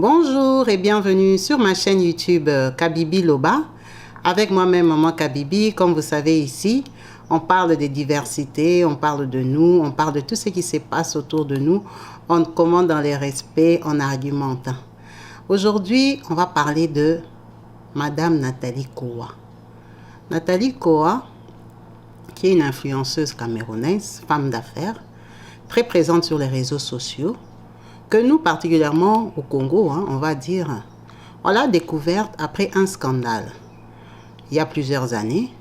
Bonjour et bienvenue sur ma chaîne YouTube Kabibi Loba. Avec moi-même, Maman Kabibi. Comme vous savez ici, on parle de diversité, on parle de nous, on parle de tout ce qui se passe autour de nous. On commande dans les respects, on argumente. Aujourd'hui, on va parler de Madame Nathalie Koa. Nathalie Koa, qui est une influenceuse camerounaise, femme d'affaires, très présente sur les réseaux sociaux, que nous, particulièrement au Congo, on va dire, on l'a découverte après un scandale. Il y a plusieurs années,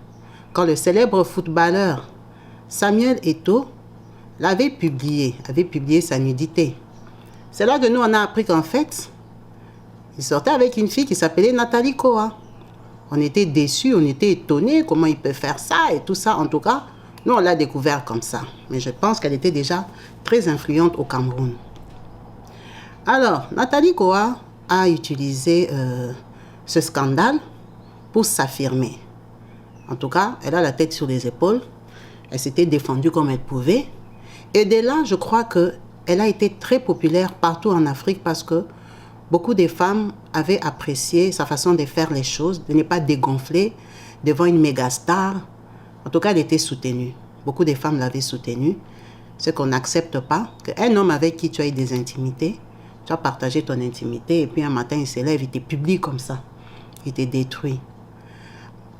quand le célèbre footballeur Samuel Eto'o avait publié sa nudité. C'est là que nous, on a appris qu'en fait, il sortait avec une fille qui s'appelait Nathalie Koa. On était déçus, on était étonnés, comment il peut faire ça et tout ça. En tout cas, nous, on l'a découvert comme ça. Mais je pense qu'elle était déjà très influente au Cameroun. Alors, Nathalie Koa a utilisé ce scandale pour s'affirmer. En tout cas, elle a la tête sur les épaules. Elle s'était défendue comme elle pouvait. Et de là, je crois qu'elle a été très populaire partout en Afrique parce que beaucoup de femmes avaient apprécié sa façon de faire les choses, de ne pas dégonfler devant une méga star. En tout cas, elle était soutenue. Beaucoup de femmes l'avaient soutenue. Ce qu'on n'accepte pas, qu'un homme avec qui tu as eu des intimités, tu as partagé ton intimité et puis un matin, il se lève, il te publie comme ça. Il te détruit.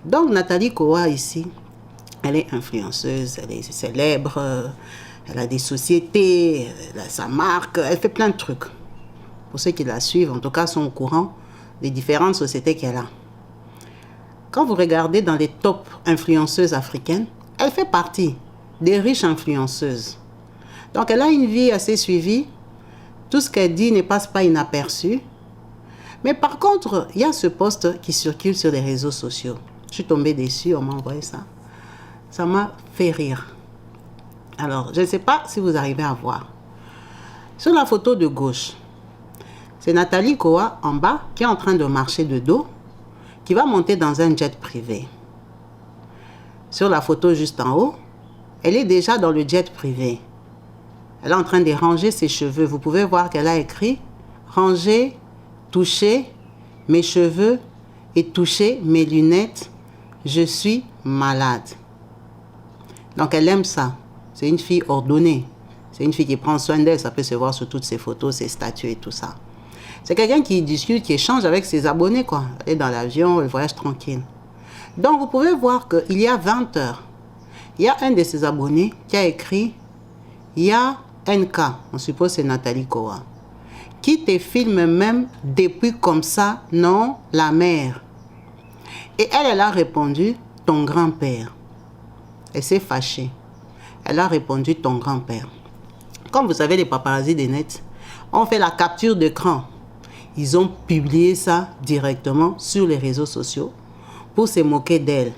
Donc, Nathalie Koa, ici, elle est influenceuse, elle est célèbre, elle a des sociétés, elle a sa marque, elle fait plein de trucs. Pour ceux qui la suivent, en tout cas, sont au courant des différentes sociétés qu'elle a. Quand vous regardez dans les top influenceuses africaines, elle fait partie des riches influenceuses. Donc, elle a une vie assez suivie. Tout ce qu'elle dit ne passe pas inaperçu. Mais par contre, il y a ce post qui circule sur les réseaux sociaux. Je suis tombée dessus, on m'a envoyé ça. Ça m'a fait rire. Alors, je ne sais pas si vous arrivez à voir. Sur la photo de gauche, c'est Nathalie Koa en bas qui est en train de marcher de dos, qui va monter dans un jet privé. Sur la photo juste en haut, elle est déjà dans le jet privé. Elle est en train de ranger ses cheveux. Vous pouvez voir qu'elle a écrit « Ranger, toucher mes cheveux et toucher mes lunettes. Je suis malade. » Donc, elle aime ça. C'est une fille ordonnée. C'est une fille qui prend soin d'elle. Ça peut se voir sur toutes ses photos, ses statuts et tout ça. C'est quelqu'un qui discute, qui échange avec ses abonnés, quoi. Elle est dans l'avion, elle voyage tranquille. Donc, vous pouvez voir qu'il y a 20 heures, il y a un de ses abonnés qui a écrit « Il y a NK, on suppose c'est Nathalie Koa, qui te filme même depuis comme ça, non, la mère. » Et elle a répondu « Ton grand-père. » Elle s'est fâchée. Elle a répondu « Ton grand-père. » Comme vous savez, les paparazzis des nets ont fait la capture d'écran. Ils ont publié ça directement sur les réseaux sociaux pour se moquer d'elle.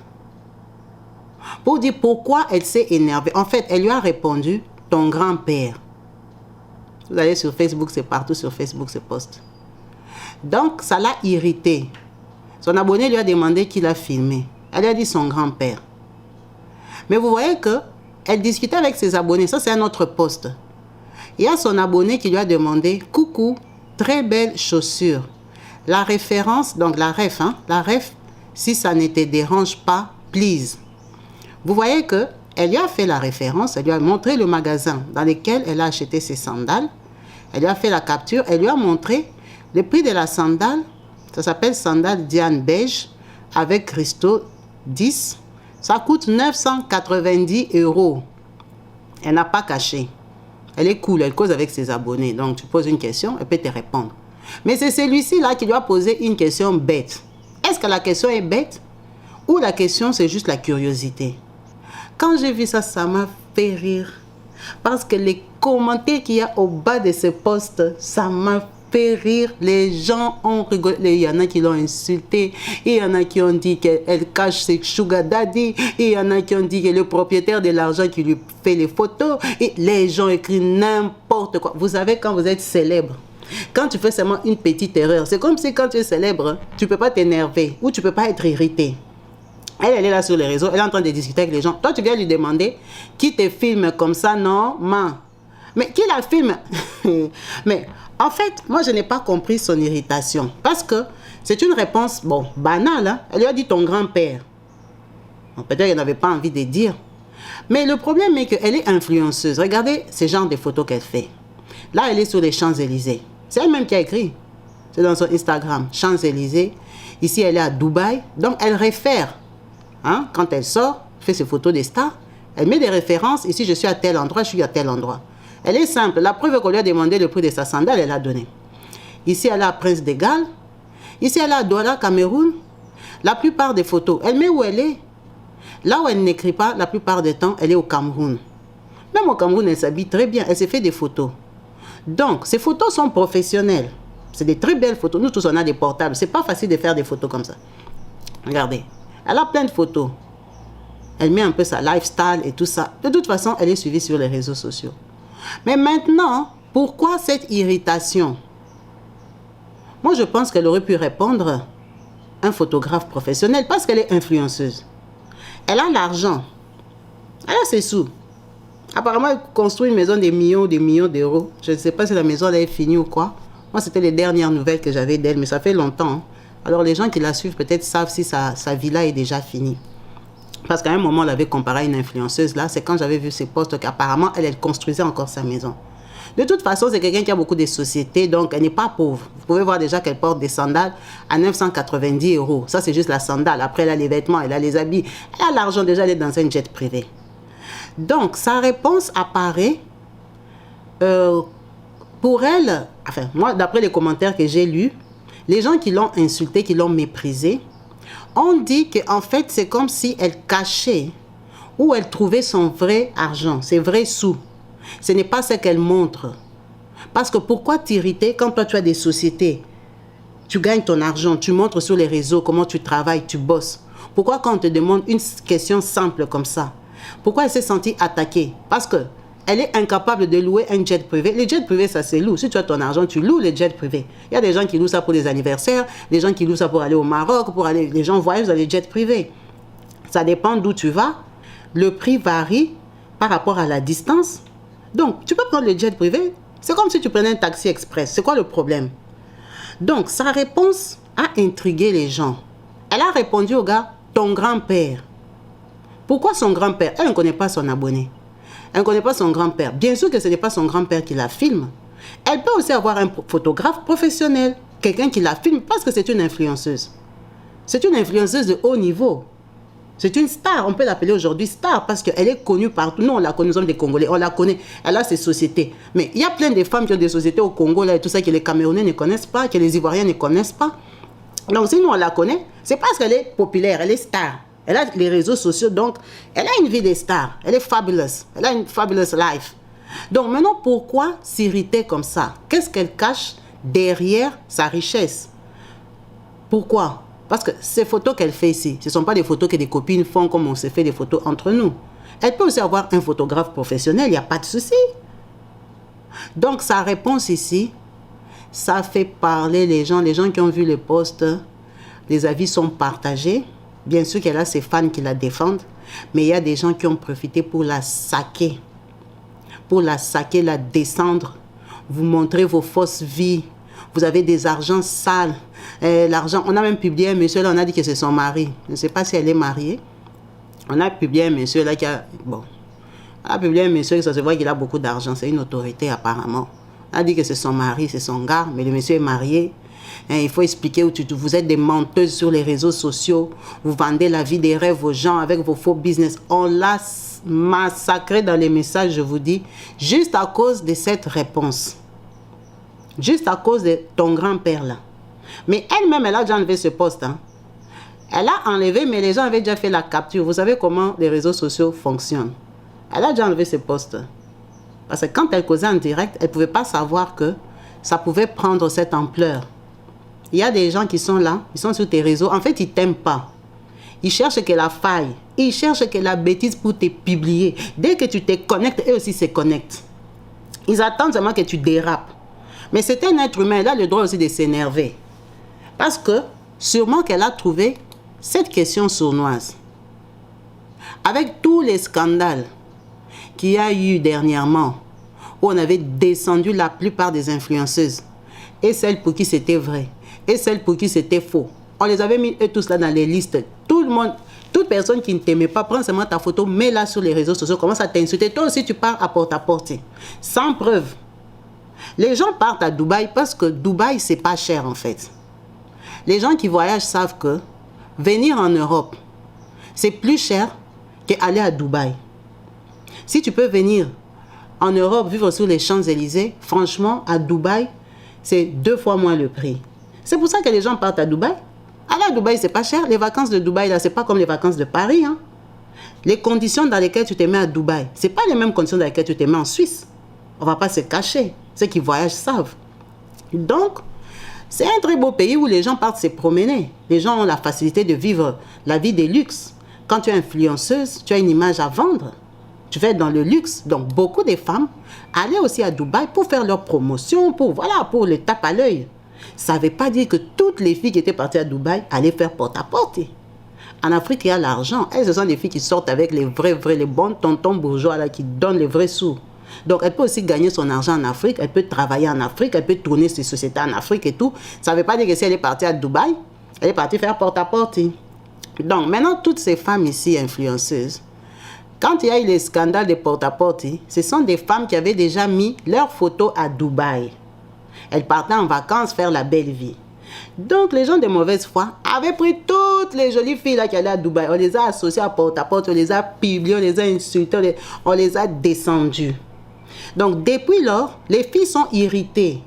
Pour dire pourquoi elle s'est énervée. En fait, elle lui a répondu « Ton grand-père. » Vous allez sur Facebook, c'est partout sur Facebook, ce post. Donc, ça l'a irrité. Son abonné lui a demandé qui l'a filmé. Elle a dit son grand-père. Mais vous voyez qu'elle discutait avec ses abonnés. Ça, c'est un autre post. Il y a son abonné qui lui a demandé « Coucou, très belle chaussure. » La référence, donc la ref, si ça ne te dérange pas, please. Vous voyez qu'elle lui a fait la référence, elle lui a montré le magasin dans lequel elle a acheté ses sandales. Elle lui a fait la capture, elle lui a montré le prix de la sandale. Ça s'appelle sandale Diane beige avec cristaux 10. Ça coûte 990 €. Elle n'a pas caché. Elle est cool, elle cause avec ses abonnés. Donc tu poses une question, elle peut te répondre. Mais c'est celui-ci là qui lui a posé une question bête. Est-ce que la question est bête ou la question c'est juste la curiosité? Quand j'ai vu ça, ça m'a fait rire. Parce que les commentaires qu'il y a au bas de ce post, ça m'a fait rire. Les gens ont rigolé. Il y en a qui l'ont insulté. Il y en a qui ont dit qu'elle cache ses sugar daddy. Il y en a qui ont dit que le propriétaire de l'argent qui lui fait les photos. Et les gens écrivent n'importe quoi. Vous savez, quand vous êtes célèbre, quand tu fais seulement une petite erreur, c'est comme si quand tu es célèbre, tu ne peux pas t'énerver ou tu ne peux pas être irrité. Elle est là sur les réseaux, elle est en train de discuter avec les gens. Toi, tu viens lui demander qui te filme comme ça, non, man. Mais qui la filme? Mais En fait, moi, je n'ai pas compris son irritation. Parce que c'est une réponse, bon, banale. Hein? Elle lui a dit ton grand-père. Bon, peut-être qu'elle n'avait pas envie de dire. Mais le problème est qu'elle est influenceuse. Regardez ce genre de photos qu'elle fait. Là, elle est sur les Champs-Élysées. C'est elle-même qui a écrit. C'est dans son Instagram, Champs-Élysées. Ici, elle est à Dubaï. Donc, elle réfère. Hein? Quand elle sort, fait ses photos des stars. Elle met des références. Ici, je suis à tel endroit, je suis à tel endroit. Elle est simple. La preuve qu'on lui a demandé le prix de sa sandale, elle a donné. Ici, elle est à Prince de Galles. Ici, elle est à Douala, Cameroun. La plupart des photos, elle met où elle est. Là où elle n'écrit pas, la plupart du temps, elle est au Cameroun. Même au Cameroun, elle s'habille très bien. Elle s'est fait des photos. Donc, ces photos sont professionnelles. C'est des très belles photos. Nous tous, on a des portables. C'est pas facile de faire des photos comme ça. Regardez. Elle a plein de photos. Elle met un peu sa lifestyle et tout ça. De toute façon, elle est suivie sur les réseaux sociaux. Mais maintenant, pourquoi cette irritation? Moi, je pense qu'elle aurait pu répondre un photographe professionnel parce qu'elle est influenceuse. Elle a l'argent. Elle a ses sous. Apparemment, elle construit une maison des millions d'euros. Je ne sais pas si la maison elle est finie ou quoi. Moi, c'était les dernières nouvelles que j'avais d'elle, mais ça fait longtemps. Hein. Alors, les gens qui la suivent peut-être savent si sa villa est déjà finie. Parce qu'à un moment, elle avait comparé à une influenceuse. Là, c'est quand j'avais vu ses posts qu'apparemment, elle construisait encore sa maison. De toute façon, c'est quelqu'un qui a beaucoup de sociétés, donc elle n'est pas pauvre. Vous pouvez voir déjà qu'elle porte des sandales à 990 €. Ça, c'est juste la sandale. Après, elle a les vêtements, elle a les habits. Elle a l'argent déjà, elle est dans un jet privé. Donc, sa réponse apparaît pour elle, enfin, moi, d'après les commentaires que j'ai lus, les gens qui l'ont insultée, qui l'ont méprisée, ont dit qu'en fait, c'est comme si elle cachait où elle trouvait son vrai argent, ses vrais sous. Ce n'est pas ce qu'elle montre. Parce que pourquoi t'irriter quand toi tu as des sociétés? Tu gagnes ton argent, tu montres sur les réseaux comment tu travailles, tu bosses. Pourquoi quand on te demande une question simple comme ça? Pourquoi elle s'est sentie attaquée? Parce que elle est incapable de louer un jet privé. Les jets privés, ça se loue. Si tu as ton argent, tu loues les jets privés. Il y a des gens qui louent ça pour les anniversaires, des gens qui louent ça pour aller au Maroc, les gens voyagent dans les jets privés. Ça dépend d'où tu vas. Le prix varie par rapport à la distance. Donc, tu peux prendre le jet privé. C'est comme si tu prenais un taxi express. C'est quoi le problème? Donc, sa réponse a intrigué les gens. Elle a répondu au gars, ton grand-père. Pourquoi son grand-père? Elle ne connaît pas son abonné. Elle ne connaît pas son grand-père. Bien sûr que ce n'est pas son grand-père qui la filme. Elle peut aussi avoir un photographe professionnel. Quelqu'un qui la filme parce que c'est une influenceuse. C'est une influenceuse de haut niveau. C'est une star, on peut l'appeler aujourd'hui star parce qu'elle est connue partout. Nous, on la connaît, nous sommes des Congolais, on la connaît. Elle a ses sociétés. Mais il y a plein de femmes qui ont des sociétés au Congo là, et tout ça que les Camerounais ne connaissent pas, que les Ivoiriens ne connaissent pas. Donc, si nous, on la connaît, c'est parce qu'elle est populaire, elle est star. Elle a les réseaux sociaux, donc elle a une vie de star. Elle est fabulous. Elle a une fabulous life. Donc, maintenant, pourquoi s'irriter comme ça? Qu'est-ce qu'elle cache derrière sa richesse? Pourquoi? Parce que ces photos qu'elle fait ici, ce ne sont pas des photos que des copines font comme on se fait des photos entre nous. Elle peut aussi avoir un photographe professionnel, il n'y a pas de souci. Donc, sa réponse ici, ça fait parler les gens qui ont vu le post, les avis sont partagés. Bien sûr qu'elle a ses fans qui la défendent, mais il y a des gens qui ont profité pour la saquer. Pour la saquer, la descendre, vous montrer vos fausses vies. Vous avez des argents sales. L'argent, on a même publié un monsieur là, on a dit que c'est son mari. Je ne sais pas si elle est mariée. On a publié un monsieur là qui a... Bon. On a publié un monsieur, ça se voit qu'il a beaucoup d'argent. C'est une autorité apparemment. On a dit que c'est son mari, c'est son gars, mais le monsieur est marié. Il faut expliquer où vous êtes des menteuses sur les réseaux sociaux. Vous vendez la vie des rêves aux gens avec vos faux business. On l'a massacré dans les messages, je vous dis, juste à cause de cette réponse. Juste à cause de ton grand-père là. Mais elle-même, elle a déjà enlevé ce poste. Hein. Elle a enlevé, mais les gens avaient déjà fait la capture. Vous savez comment les réseaux sociaux fonctionnent. Elle a déjà enlevé ce poste. Parce que quand elle causait en direct, elle ne pouvait pas savoir que ça pouvait prendre cette ampleur. Il y a des gens qui sont là, ils sont sur tes réseaux. En fait, ils ne t'aiment pas. Ils cherchent que la faille. Ils cherchent que la bêtise pour te publier. Dès que tu te connectes, eux aussi se connectent. Ils attendent seulement que tu dérapes. Mais c'est un être humain, elle a le droit aussi de s'énerver. Parce que, sûrement qu'elle a trouvé cette question sournoise. Avec tous les scandales qu'il y a eu dernièrement, où on avait descendu la plupart des influenceuses, et celles pour qui c'était vrai, et celles pour qui c'était faux. On les avait mis eux tous là dans les listes. Tout le monde, toute personne qui ne t'aimait pas, prends seulement ta photo, mets-la sur les réseaux sociaux, commence à t'insulter. Toi aussi, tu pars à porte, sans preuve. Les gens partent à Dubaï parce que Dubaï, c'est pas cher en fait. Les gens qui voyagent savent que venir en Europe, c'est plus cher qu'aller à Dubaï. Si tu peux venir en Europe, vivre sur les Champs-Élysées, franchement, à Dubaï, c'est 2 fois moins le prix. C'est pour ça que les gens partent à Dubaï. Aller à Dubaï, c'est pas cher. Les vacances de Dubaï, là, c'est pas comme les vacances de Paris. Hein. Les conditions dans lesquelles tu te mets à Dubaï, c'est pas les mêmes conditions dans lesquelles tu te mets en Suisse. On va pas se cacher. Ceux qui voyagent savent. Donc, c'est un très beau pays où les gens partent se promener. Les gens ont la facilité de vivre la vie des luxes. Quand tu es influenceuse, tu as une image à vendre. Tu vas être dans le luxe. Donc, beaucoup de femmes allaient aussi à Dubaï pour faire leur promotion, pour le tape à l'œil. Ça ne veut pas dire que toutes les filles qui étaient parties à Dubaï allaient faire porte-à-porte. En Afrique, il y a l'argent. Elles, ce sont des filles qui sortent avec les les bons tontons bourgeois là, qui donnent les vrais sous. Donc, elle peut aussi gagner son argent en Afrique, elle peut travailler en Afrique, elle peut tourner ses sociétés en Afrique et tout. Ça ne veut pas dire que si elle est partie à Dubaï, elle est partie faire porte-à-porte. Donc, maintenant, toutes ces femmes ici influenceuses, quand il y a eu les scandales de porte-à-porte, ce sont des femmes qui avaient déjà mis leurs photos à Dubaï. Elles partaient en vacances faire la belle vie. Donc, les gens de mauvaise foi avaient pris toutes les jolies filles là qui allaient à Dubaï. On les a associées à porte-à-porte, on les a publiées, on les a insultées, on les a descendues. Donc, depuis lors, les filles sont irritées.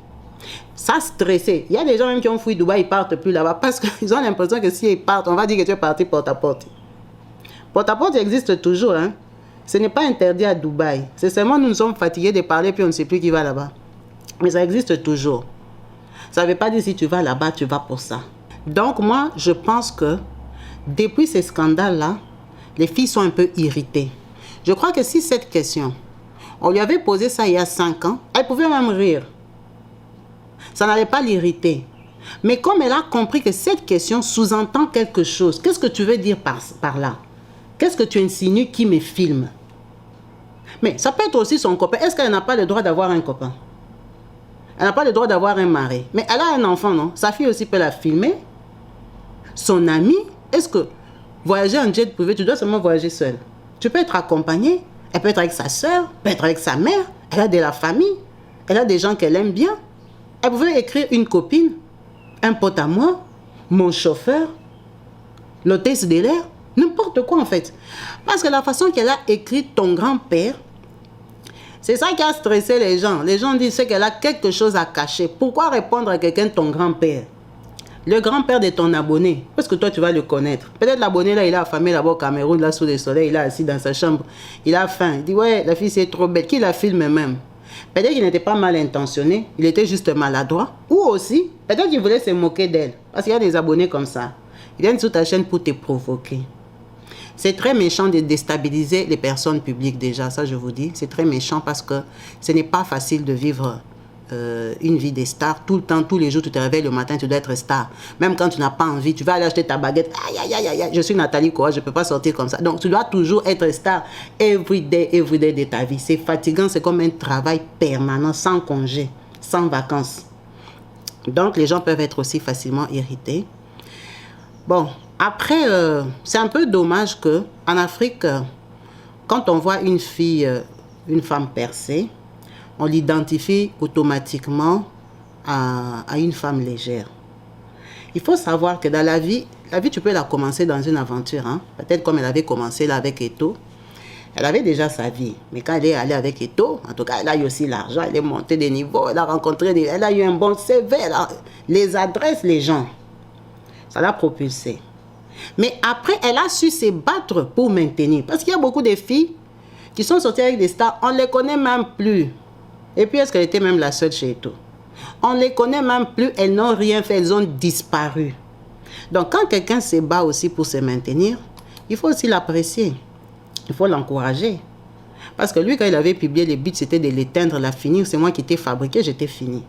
Ça stressé. Il y a des gens même qui ont fui Dubaï, ils partent plus là-bas parce qu'ils ont l'impression que s'ils partent, on va dire que tu es parti porte-à-porte. Porte-à-porte existe toujours. Hein? Ce n'est pas interdit à Dubaï. C'est seulement nous sommes fatigués de parler puis on ne sait plus qui va là-bas. Mais ça existe toujours. Ça ne veut pas dire si tu vas là-bas, tu vas pour ça. Donc moi, je pense que depuis ces scandales-là, les filles sont un peu irritées. Je crois que si cette question, on lui avait posé ça il y a 5 ans, elle pouvait même rire. Ça n'allait pas l'irriter. Mais comme elle a compris que cette question sous-entend quelque chose, qu'est-ce que tu veux dire par là? Qu'est-ce que tu insinues qui me filme? Mais ça peut être aussi son copain. Est-ce qu'elle n'a pas le droit d'avoir un copain? Elle n'a pas le droit d'avoir un mari. Mais elle a un enfant, non? Sa fille aussi peut la filmer. Son ami, est-ce que voyager en jet privé, tu dois seulement voyager seul? Tu peux être accompagné. Elle peut être avec sa soeur, peut être avec sa mère. Elle a de la famille. Elle a des gens qu'elle aime bien. Elle pouvait écrire une copine, un pote à moi, mon chauffeur, l'hôtesse de l'air, n'importe quoi en fait. Parce que la façon qu'elle a écrit ton grand-père, c'est ça qui a stressé les gens. Les gens disent qu'elle a quelque chose à cacher. Pourquoi répondre à quelqu'un ton grand-père? Le grand-père de ton abonné, parce que toi tu vas le connaître. Peut-être l'abonné là, il a affamé là-bas au Cameroun, là sous le soleil, il est assis dans sa chambre, il a faim. Il dit ouais, la fille c'est trop bête, qui la filme même? Peut-être qu'il n'était pas mal intentionné, il était juste maladroit. Ou aussi, peut-être qu'il voulait se moquer d'elle. Parce qu'il y a des abonnés comme ça. Ils viennent sur ta chaîne pour te provoquer. C'est très méchant de déstabiliser les personnes publiques déjà, ça je vous dis. C'est très méchant parce que ce n'est pas facile de vivre une vie des stars. Tout le temps, tous les jours, tu te réveilles le matin, tu dois être star. Même quand tu n'as pas envie, tu vas aller acheter ta baguette. Aïe, aïe, aïe, aïe, je suis Nathalie Koa, je ne peux pas sortir comme ça. Donc, tu dois toujours être star every day de ta vie. C'est fatigant, c'est comme un travail permanent, sans congé, sans vacances. Donc, les gens peuvent être aussi facilement irrités. Bon, après, c'est un peu dommage qu'en Afrique, quand on voit une fille, une femme percée, on l'identifie automatiquement à une femme légère. Il faut savoir que dans la vie, tu peux la commencer dans une aventure. Hein? Peut-être comme elle avait commencé là avec Eto. Elle avait déjà sa vie. Mais quand elle est allée avec Eto, en tout cas, elle a eu aussi l'argent, elle est montée des niveaux, elle a rencontré, elle a eu un bon CV, elle a les adresses, les gens. Ça l'a propulsée. Mais après, elle a su se battre pour maintenir. Parce qu'il y a beaucoup de filles qui sont sorties avec des stars, on ne les connaît même plus. Et puis, est-ce qu'elle était même la seule chez Eto? On ne les connaît même plus, elles n'ont rien fait, elles ont disparu. Donc, quand quelqu'un se bat aussi pour se maintenir, il faut aussi l'apprécier. Il faut l'encourager. Parce que lui, quand il avait publié, le but, c'était de l'éteindre, la finir. C'est moi qui t'ai fabriqué, j'étais fini.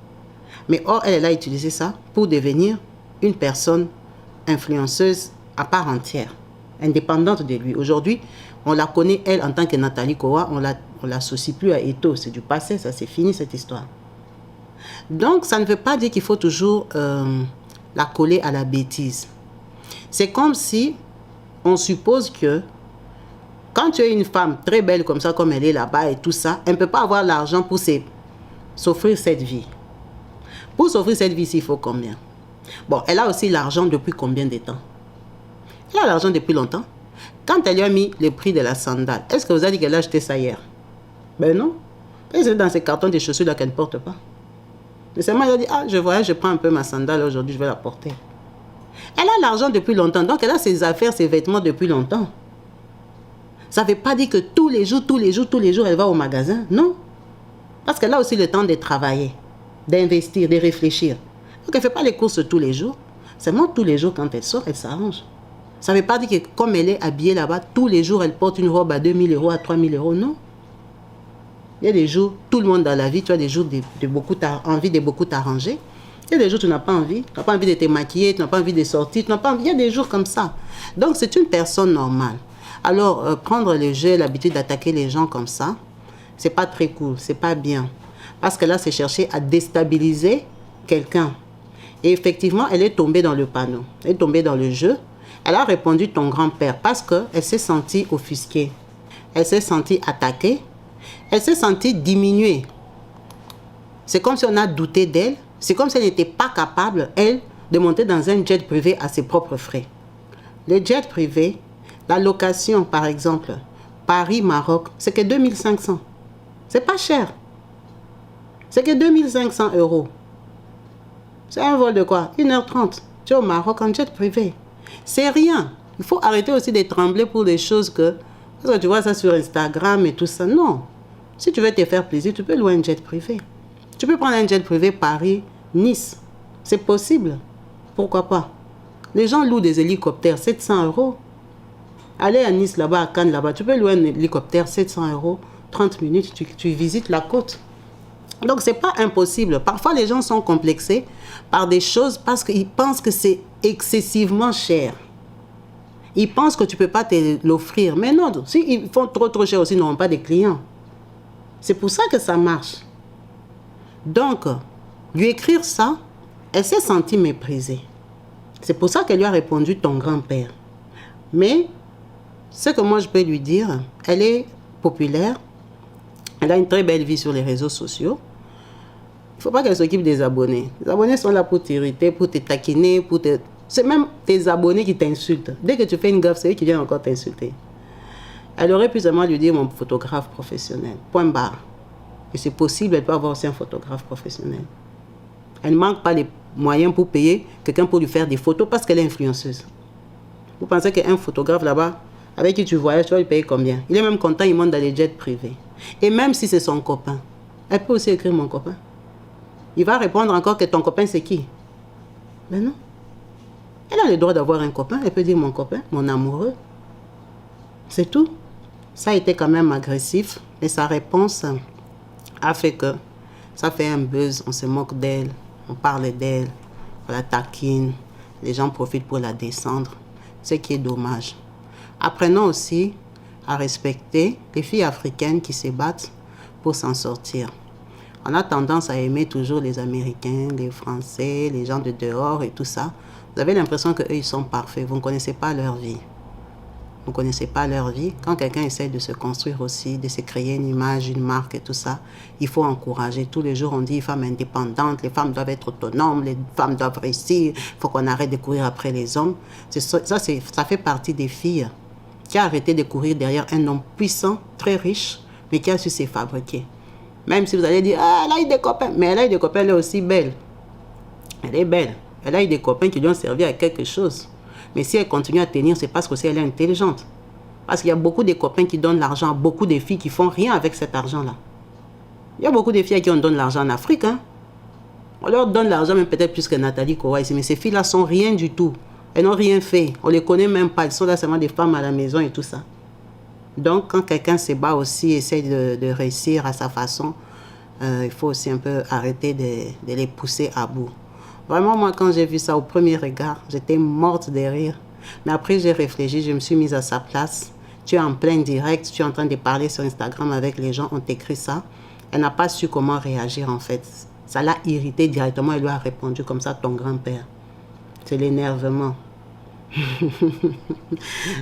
Mais or, elle a utilisé ça pour devenir une personne influenceuse à part entière, indépendante de lui. Aujourd'hui, on la connaît, elle, en tant que Nathalie Koa, on l'associe plus à Eto. C'est du passé, ça, c'est fini cette histoire. Donc, ça ne veut pas dire qu'il faut toujours la coller à la bêtise. C'est comme si on suppose que quand tu es une femme très belle comme ça, comme elle est là-bas et tout ça, elle ne peut pas avoir l'argent pour s'offrir cette vie. Pour s'offrir cette vie, il faut combien? Bon, elle a aussi l'argent depuis combien de temps? Elle a l'argent depuis longtemps. Quand elle lui a mis le prix de la sandale, est-ce que vous avez dit qu'elle a acheté ça hier? Ben non. C'est dans ces cartons de chaussures là qu'elle ne porte pas. Mais seulement elle a dit, ah, je voyage, je prends un peu ma sandale aujourd'hui, je vais la porter. Elle a l'argent depuis longtemps, donc elle a ses affaires, ses vêtements depuis longtemps. Ça ne veut pas dire que tous les jours, elle va au magasin. Non. Parce qu'elle a aussi le temps de travailler, d'investir, de réfléchir. Donc elle ne fait pas les courses tous les jours. Seulement tous les jours, quand elle sort, elle s'arrange. Ça ne veut pas dire que comme elle est habillée là-bas, tous les jours, elle porte une robe à 2 000 euros, à 3 000 euros. Non. Il y a des jours, tout le monde dans la vie, tu as des jours envie de beaucoup t'arranger. Il y a des jours où tu n'as pas envie. Tu n'as pas envie de te maquiller, tu n'as pas envie de sortir. Il y a des jours comme ça. Donc, c'est une personne normale. Alors, prendre le jeu, l'habitude d'attaquer les gens comme ça, c'est pas très cool, c'est pas bien. Parce que là, c'est chercher à déstabiliser quelqu'un. Et effectivement, elle est tombée dans le panneau. Elle est tombée dans le jeu. Elle a répondu ton grand-père parce qu'elle s'est sentie offusquée. Elle s'est sentie attaquée. Elle s'est sentie diminuée. C'est comme si on a douté d'elle. C'est comme si elle n'était pas capable, elle, de monter dans un jet privé à ses propres frais. Le jet privé, la location, par exemple, Paris-Maroc, c'est que 2500. C'est pas cher. C'est que 2500 euros. C'est un vol de quoi? 1h30. Tu es au Maroc en jet privé. C'est rien. Il faut arrêter aussi de trembler pour des choses que... Parce que tu vois ça sur Instagram et tout ça. Non. Si tu veux te faire plaisir, tu peux louer un jet privé. Tu peux prendre un jet privé Paris-Nice. C'est possible. Pourquoi pas? Les gens louent des hélicoptères, 700 euros. Allez à Nice, là-bas, à Cannes, là-bas, tu peux louer un hélicoptère, 700 euros, 30 minutes, tu visites la côte. Donc, ce n'est pas impossible. Parfois, les gens sont complexés par des choses parce qu'ils pensent que c'est excessivement cher. Ils pensent que tu ne peux pas te l'offrir. Mais non, s'ils font trop cher aussi, ils n'auront pas de clients. C'est pour ça que ça marche. Donc, lui écrire ça, elle s'est sentie méprisée. C'est pour ça qu'elle lui a répondu ton grand-père. Mais, ce que moi je peux lui dire, elle est populaire, elle a une très belle vie sur les réseaux sociaux. Il ne faut pas qu'elle s'occupe des abonnés. Les abonnés sont là pour t'irriter, pour te taquiner, c'est même tes abonnés qui t'insultent. Dès que tu fais une gaffe, c'est eux qui viennent encore t'insulter. Elle aurait pu seulement lui dire mon photographe professionnel. Point barre. Et c'est possible, elle peut avoir aussi un photographe professionnel. Elle ne manque pas les moyens pour payer quelqu'un pour lui faire des photos parce qu'elle est influenceuse. Vous pensez qu'un photographe là-bas, avec qui tu voyages, tu vas lui payer combien? Il est même content, il monte dans les jets privés. Et même si c'est son copain, elle peut aussi écrire mon copain. Il va répondre encore que ton copain c'est qui? Mais non. Elle a le droit d'avoir un copain, elle peut dire mon copain, mon amoureux. C'est tout. Ça a été quand même agressif, mais sa réponse a fait que ça fait un buzz, on se moque d'elle, on parle d'elle, on la taquine, les gens profitent pour la descendre, ce qui est dommage. Apprenons aussi à respecter les filles africaines qui se battent pour s'en sortir. On a tendance à aimer toujours les Américains, les Français, les gens de dehors et tout ça. Vous avez l'impression qu'eux, ils sont parfaits. Vous ne connaissez pas leur vie. Vous ne connaissez pas leur vie. Quand quelqu'un essaie de se construire aussi, de se créer une image, une marque et tout ça, il faut encourager. Tous les jours, on dit femmes indépendantes, les femmes doivent être autonomes, les femmes doivent réussir, il faut qu'on arrête de courir après les hommes. Ça fait partie des filles qui a arrêté de courir derrière un homme puissant, très riche, mais qui a su se fabriquer. Même si vous allez dire, ah, elle a eu des copains, mais elle a eu des copains, elle est aussi belle. Elle est belle. Elle a eu des copains qui lui ont servi à quelque chose. Mais si elle continue à tenir, c'est parce que elle est intelligente. Parce qu'il y a beaucoup de copains qui donnent l'argent à beaucoup de filles qui font rien avec cet argent-là. Il y a beaucoup de filles à qui on donne l'argent en Afrique. Hein? On leur donne l'argent, même peut-être plus que Nathalie Kowa ici. Mais ces filles-là sont rien du tout. Elles n'ont rien fait. On ne les connaît même pas. Elles sont là seulement des femmes à la maison et tout ça. Donc, quand quelqu'un se bat aussi, essaie de réussir à sa façon, il faut aussi un peu arrêter de les pousser à bout. Vraiment, moi, quand j'ai vu ça au premier regard, j'étais morte de rire. Mais après, j'ai réfléchi, je me suis mise à sa place. Tu es en plein direct, tu es en train de parler sur Instagram avec les gens, on t'écrit ça. Elle n'a pas su comment réagir, en fait. Ça l'a irrité directement. Il lui a répondu comme ça, ton grand-père. C'est l'énervement.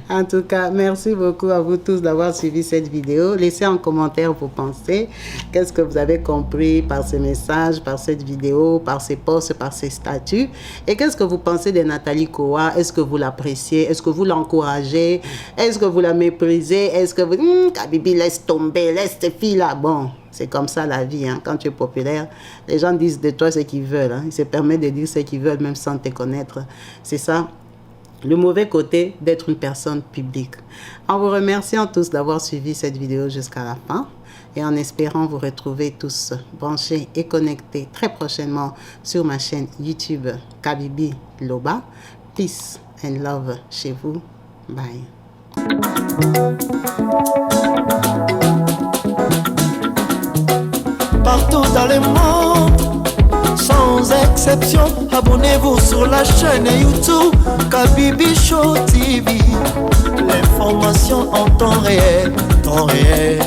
En tout cas, merci beaucoup à vous tous d'avoir suivi cette vidéo. Laissez en commentaire vos pensées. Qu'est-ce que vous avez compris par ce message, par cette vidéo, par ces posts, par ces statuts? Et qu'est-ce que vous pensez de Nathalie Kowa? Est-ce que vous l'appréciez? Est-ce que vous l'encouragez? Est-ce que vous la méprisez? Est-ce que vous... Kabibi, laisse tomber, laisse tes filles là. Bon, c'est comme ça la vie. Hein. Quand tu es populaire, les gens disent de toi ce qu'ils veulent. Hein. Ils se permettent de dire ce qu'ils veulent même sans te connaître. C'est ça. Le mauvais côté d'être une personne publique. En vous remerciant tous d'avoir suivi cette vidéo jusqu'à la fin et en espérant vous retrouver tous branchés et connectés très prochainement sur ma chaîne YouTube Kabibi Loba. Peace and love chez vous. Bye. Partout dans le monde, sans exception, abonnez-vous sur la chaîne YouTube Kabibi Show TV. L'information en temps réel, temps réel.